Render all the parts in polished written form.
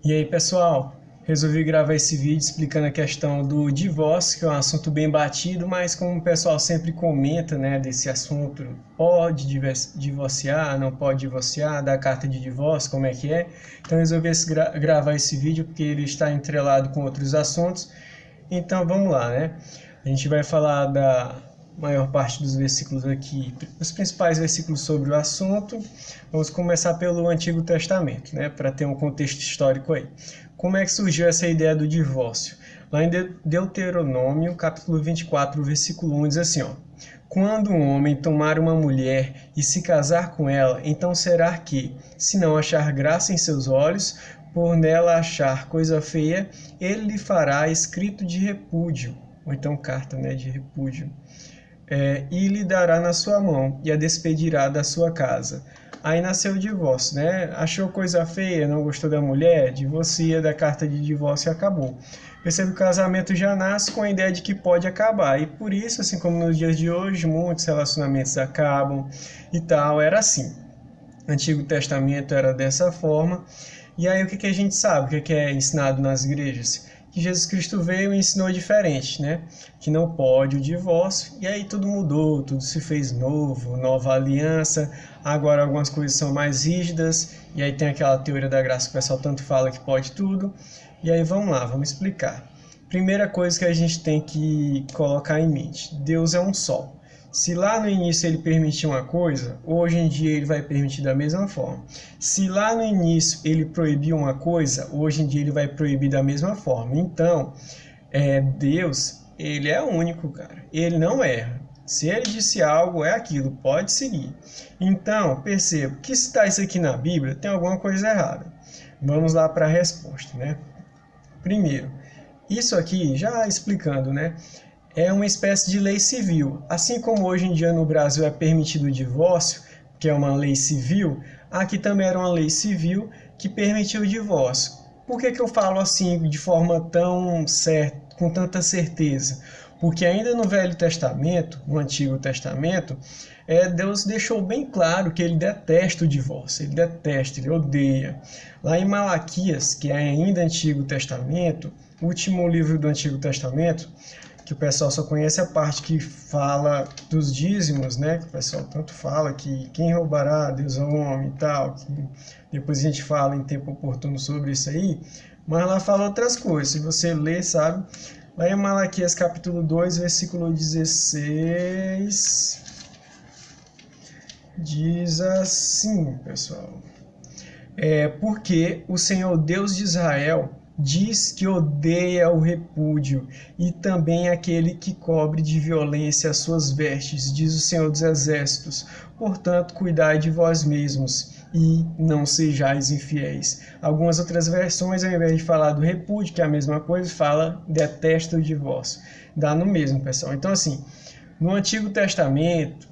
E aí, pessoal, resolvi gravar esse vídeo explicando a questão do divórcio, que é um assunto bem batido, mas como o pessoal sempre comenta, né, desse assunto, pode divorciar, não pode divorciar, dar carta de divórcio, como é que é? Então resolvi gravar esse vídeo porque ele está entrelado com outros assuntos. Então vamos lá, né? A gente vai falar da maior parte dos versículos aqui, os principais versículos sobre o assunto. Vamos começar pelo Antigo Testamento, né, para ter um contexto histórico aí. Como é que surgiu essa ideia do divórcio? Lá em Deuteronômio, capítulo 24, versículo 1, diz assim, ó: quando um homem tomar uma mulher e se casar com ela, então será que, se não achar graça em seus olhos, por nela achar coisa feia, ele lhe fará escrito de repúdio, ou então carta, né, de repúdio, e lhe dará na sua mão, e a despedirá da sua casa. Aí nasceu o divórcio, né? Achou coisa feia, não gostou da mulher, divorcia, da carta de divórcio e acabou. Percebe que o casamento já nasce com a ideia de que pode acabar. E por isso, assim como nos dias de hoje, muitos relacionamentos acabam e tal, era assim. O Antigo Testamento era dessa forma. E aí o que a gente sabe? O que é ensinado nas igrejas? Que Jesus Cristo veio e ensinou diferente, né? Que não pode o divórcio, e aí tudo mudou, tudo se fez novo, nova aliança, agora algumas coisas são mais rígidas, e aí tem aquela teoria da graça que o pessoal tanto fala que pode tudo, e aí vamos lá, vamos explicar. Primeira coisa que a gente tem que colocar em mente: Deus é um só. Se lá no início ele permitiu uma coisa, hoje em dia ele vai permitir da mesma forma. Se lá no início ele proibiu uma coisa, hoje em dia ele vai proibir da mesma forma. Então, Deus, ele é único, cara. Ele não erra. Se ele disse algo, é aquilo, pode seguir. Então, perceba que se está isso aqui na Bíblia, tem alguma coisa errada. Vamos lá para a resposta, né? Primeiro, isso aqui, já explicando, né? É uma espécie de lei civil. Assim como hoje em dia no Brasil é permitido o divórcio, que é uma lei civil, aqui também era uma lei civil que permitiu o divórcio. Por que eu falo assim de forma tão certa, com tanta certeza? Porque ainda no Velho Testamento, no Antigo Testamento, Deus deixou bem claro que ele detesta o divórcio, ele detesta, ele odeia. Lá em Malaquias, que é ainda Antigo Testamento, o último livro do Antigo Testamento, que o pessoal só conhece a parte que fala dos dízimos, né? Que o pessoal tanto fala que quem roubará, Deus é o homem e tal. Depois a gente fala em tempo oportuno sobre isso aí. Mas lá fala outras coisas. Se você ler, sabe? Lá em Malaquias capítulo 2, versículo 16, diz assim, pessoal: porque o Senhor Deus de Israel diz que odeia o repúdio e também aquele que cobre de violência as suas vestes, diz o Senhor dos Exércitos. Portanto, cuidai de vós mesmos e não sejais infiéis. Algumas outras versões, ao invés de falar do repúdio, que é a mesma coisa, fala detesta o divórcio. Dá no mesmo, pessoal. Então, assim, no Antigo Testamento,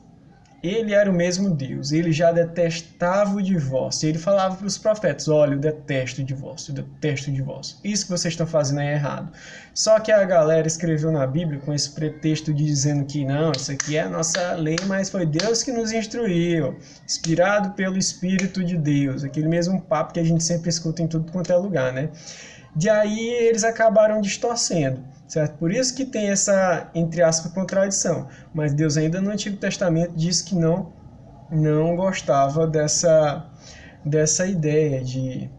ele era o mesmo Deus, ele já detestava o divórcio. Ele falava para os profetas: olha, eu detesto o divórcio, eu detesto o divórcio. Isso que vocês estão fazendo é errado. Só que a galera escreveu na Bíblia com esse pretexto de dizendo que não, isso aqui é a nossa lei, mas foi Deus que nos instruiu, inspirado pelo Espírito de Deus. Aquele mesmo papo que a gente sempre escuta em tudo quanto é lugar, né? De aí eles acabaram distorcendo, certo? Por isso que tem essa, entre aspas, contradição. Mas Deus ainda no Antigo Testamento diz que não gostava dessa ideia de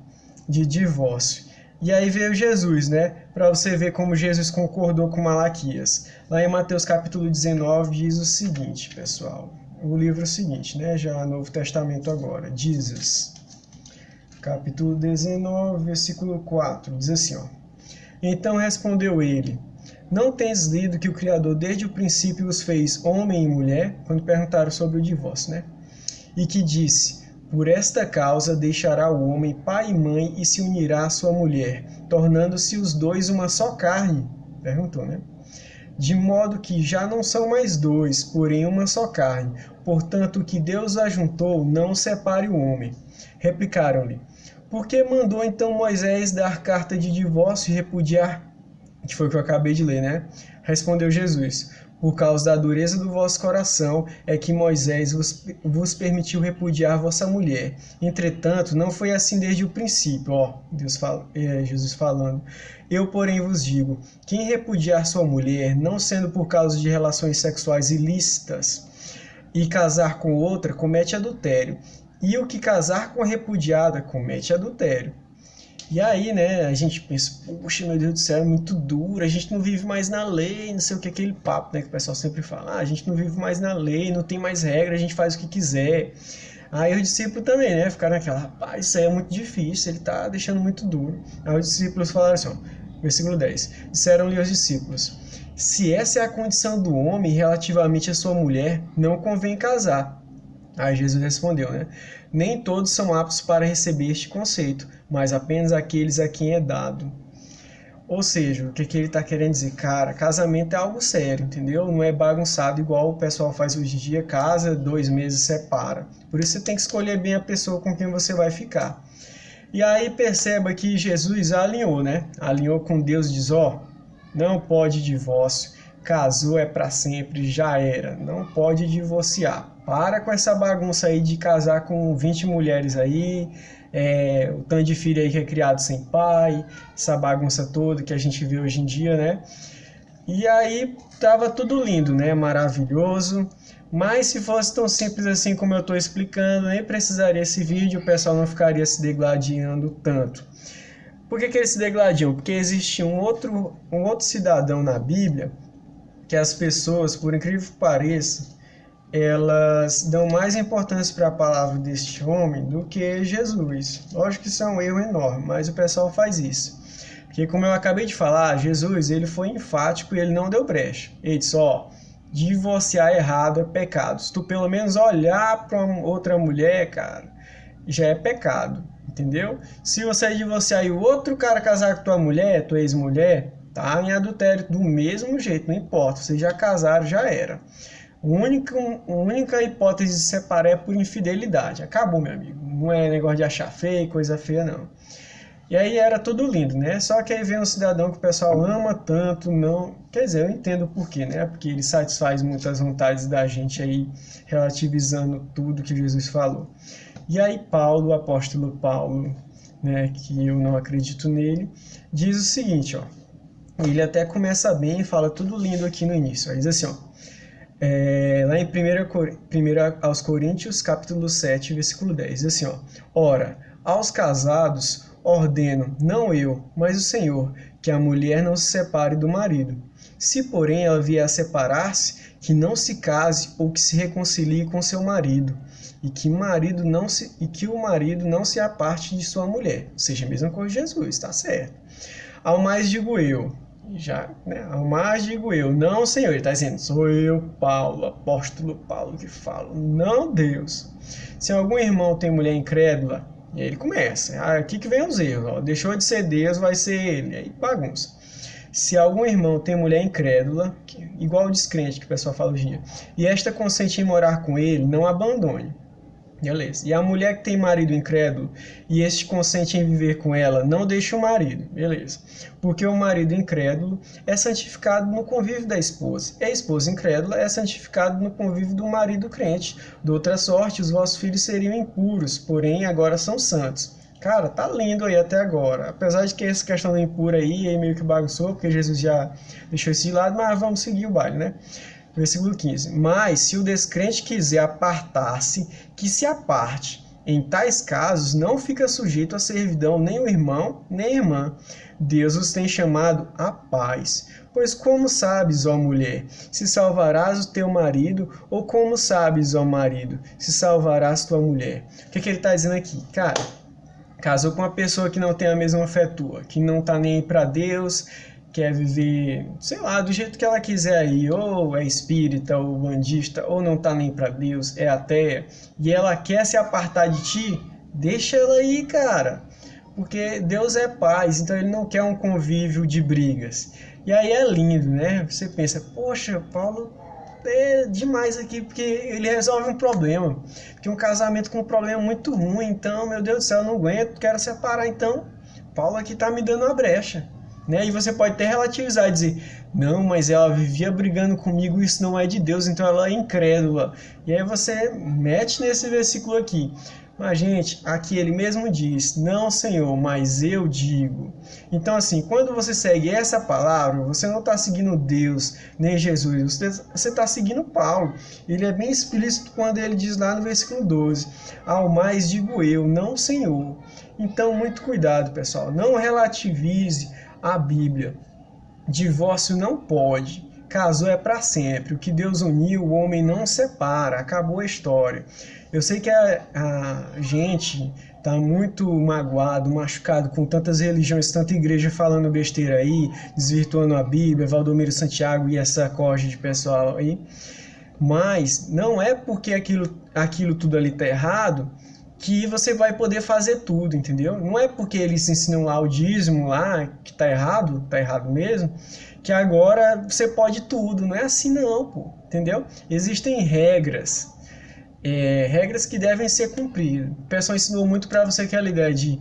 divórcio. E aí veio Jesus, né? Para você ver como Jesus concordou com Malaquias. Lá em Mateus capítulo 19 diz o seguinte, pessoal. O livro é o seguinte, né? Já Novo Testamento agora. Jesus, capítulo 19, versículo 4, diz assim, ó: então respondeu ele: não tens lido que o Criador desde o princípio os fez homem e mulher? Quando perguntaram sobre o divórcio, né? E que disse: por esta causa deixará o homem pai e mãe e se unirá à sua mulher, tornando-se os dois uma só carne. Perguntou, né? De modo que já não são mais dois, porém uma só carne. Portanto, o que Deus ajuntou, não separe o homem. Replicaram-lhe: por que mandou então Moisés dar carta de divórcio e repudiar? Que foi o que eu acabei de ler, né? Respondeu Jesus: Por causa da dureza do vosso coração é que Moisés vos permitiu repudiar vossa mulher. Entretanto, não foi assim desde o princípio. Jesus falando. Eu, porém, vos digo, quem repudiar sua mulher, não sendo por causa de relações sexuais ilícitas, e casar com outra, comete adultério. E o que casar com a repudiada, comete adultério. E aí, né, a gente pensa, poxa, meu Deus do céu, é muito duro, a gente não vive mais na lei, não sei o que, aquele papo, né, que o pessoal sempre fala, a gente não vive mais na lei, não tem mais regra, a gente faz o que quiser. Aí os discípulos também, né, ficaram naquela, rapaz, isso aí é muito difícil, ele tá deixando muito duro. Aí os discípulos falaram assim, ó, versículo 10, disseram-lhe os discípulos, se essa é a condição do homem relativamente à sua mulher, não convém casar. Aí Jesus respondeu, né? Nem todos são aptos para receber este conceito, mas apenas aqueles a quem é dado. Ou seja, o que ele está querendo dizer? Cara, casamento é algo sério, entendeu? Não é bagunçado igual o pessoal faz hoje em dia, casa, 2 meses separa. Por isso você tem que escolher bem a pessoa com quem você vai ficar. E aí perceba que Jesus alinhou, né? Alinhou com Deus e diz, ó, não pode divórcio, casou é para sempre, já era, não pode divorciar. Para com essa bagunça aí de casar com 20 mulheres aí, o tanto de filho aí que é criado sem pai, essa bagunça toda que a gente vê hoje em dia, né? E aí tava tudo lindo, né? Maravilhoso. Mas se fosse tão simples assim como eu estou explicando, nem precisaria esse vídeo, o pessoal não ficaria se degladiando tanto. Por que eles se degladiam? Porque existe um outro cidadão na Bíblia que as pessoas, por incrível que pareça, elas dão mais importância para a palavra deste homem do que Jesus. Lógico que isso é um erro enorme, mas o pessoal faz isso. Porque como eu acabei de falar, Jesus ele foi enfático e ele não deu brecha. Ele disse, ó, divorciar errado é pecado. Se tu pelo menos olhar para outra mulher, cara, já é pecado, entendeu? Se você divorciar e o outro cara casar com tua mulher, tua ex-mulher, tá em adultério do mesmo jeito, não importa. Vocês já casaram, já era. A única hipótese de separar é por infidelidade. Acabou, meu amigo. Não é negócio de achar feio, coisa feia, não. E aí era tudo lindo, né? Só que aí vem um cidadão que o pessoal ama tanto, não... Quer dizer, eu entendo o porquê, né? Porque ele satisfaz muitas vontades da gente aí, relativizando tudo que Jesus falou. E aí Paulo, o apóstolo Paulo, né, que eu não acredito nele, diz o seguinte, ó. Ele até começa bem e fala tudo lindo aqui no início. Aí diz assim, ó. Lá em 1 aos Coríntios, capítulo 7, versículo 10, diz assim, ó. Ora, aos casados ordeno, não eu, mas o Senhor, que a mulher não se separe do marido. Se, porém, ela vier a separar-se, que não se case ou que se reconcilie com seu marido, e que o marido não se aparte de sua mulher. Ou seja, a mesma coisa de Jesus, tá certo. Ao mais digo eu, ao mais digo eu, não Senhor, ele está dizendo, sou eu, Paulo, apóstolo Paulo que falo, não Deus. Se algum irmão tem mulher incrédula, e aí ele começa, aqui que vem os erros, ó, deixou de ser Deus, vai ser ele, aí bagunça. Se algum irmão tem mulher incrédula, igual o descrente que o pessoal fala hoje em dia, e esta consente em morar com ele, não abandone. Beleza. E a mulher que tem marido incrédulo e este consente em viver com ela, não deixa o marido. Beleza. Porque o marido incrédulo é santificado no convívio da esposa. E a esposa incrédula é santificada no convívio do marido crente. De outra sorte, os vossos filhos seriam impuros, porém agora são santos. Cara, tá lindo aí até agora. Apesar de que essa questão do impuro aí meio que bagunçou, porque Jesus já deixou isso de lado, mas vamos seguir o baile, né? Versículo 15. Mas se o descrente quiser apartar-se, que se aparte. Em tais casos, não fica sujeito à servidão nem o irmão, nem a irmã. Deus os tem chamado à paz. Pois como sabes, ó mulher, se salvarás o teu marido, ou como sabes, ó marido, se salvarás tua mulher? O que ele está dizendo aqui? Cara, casou com uma pessoa que não tem a mesma fé tua, que não está nem aí para Deus, quer viver, sei lá, do jeito que ela quiser aí, ou é espírita, ou bandista, ou não tá nem pra Deus, é ateia, e ela quer se apartar de ti, deixa ela aí, cara. Porque Deus é paz, então ele não quer um convívio de brigas. E aí é lindo, né? Você pensa, poxa, Paulo é demais aqui, porque ele resolve um problema. Porque um casamento com um problema muito ruim, então, meu Deus do céu, eu não aguento, quero separar, então Paulo aqui tá me dando uma brecha. né? E você pode até relativizar e dizer, não, mas ela vivia brigando comigo, isso não é de Deus, então ela é incrédula. E aí você mete nesse versículo aqui. Mas, gente, aqui ele mesmo diz, não, Senhor, mas eu digo. Então, assim, quando você segue essa palavra, você não está seguindo Deus, nem Jesus, você está seguindo Paulo. Ele é bem explícito quando ele diz lá no versículo 12, ao mais digo eu, não, Senhor. Então, muito cuidado, pessoal, não relativize a Bíblia. Divórcio não pode. Casou é para sempre. O que Deus uniu, o homem não separa. Acabou a história. Eu sei que a gente tá muito magoado, machucado com tantas religiões, tanta igreja falando besteira aí, desvirtuando a Bíblia, Valdomiro Santiago e essa corja de pessoal aí. Mas não é porque aquilo tudo ali tá errado que você vai poder fazer tudo, entendeu? Não é porque eles ensinam lá o dízimo lá, que tá errado mesmo, que agora você pode tudo. Não é assim não, pô, entendeu? Existem regras, regras que devem ser cumpridas. O pessoal ensinou muito para você aquela ideia de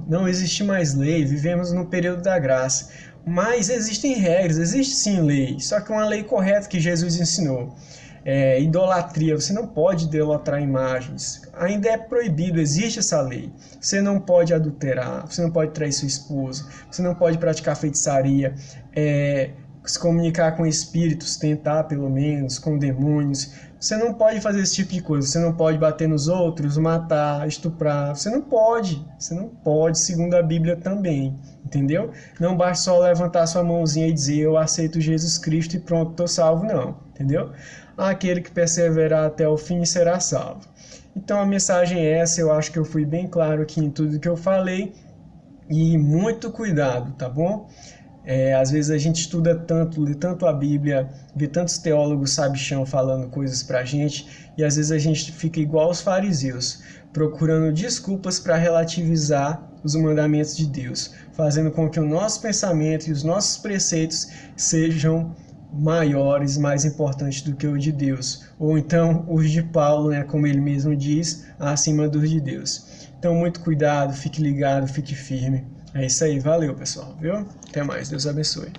não existe mais lei, vivemos no período da graça. Mas existem regras, existe sim lei, só que uma lei correta que Jesus ensinou. Idolatria, você não pode idolatrar imagens, ainda é proibido, existe essa lei. Você não pode adulterar, você não pode trair sua esposa, você não pode praticar feitiçaria, se comunicar com espíritos, tentar pelo menos, com demônios. Você não pode fazer esse tipo de coisa, você não pode bater nos outros, matar, estuprar, você não pode, segundo a Bíblia também, entendeu? Não basta só levantar sua mãozinha e dizer eu aceito Jesus Cristo e pronto, estou salvo, não, entendeu? Aquele que perseverar até o fim será salvo. Então a mensagem é essa, eu acho que eu fui bem claro aqui em tudo que eu falei, e muito cuidado, tá bom? Às vezes a gente estuda tanto, lê tanto a Bíblia, vê tantos teólogos sabichão falando coisas pra gente, e às vezes a gente fica igual aos fariseus, procurando desculpas para relativizar os mandamentos de Deus, fazendo com que o nosso pensamento e os nossos preceitos sejam maiores, mais importantes do que o de Deus, ou então os de Paulo, né, como ele mesmo diz, acima dos de Deus. Então muito cuidado, fique ligado, fique firme. É isso aí, valeu pessoal, viu? Até mais, Deus abençoe.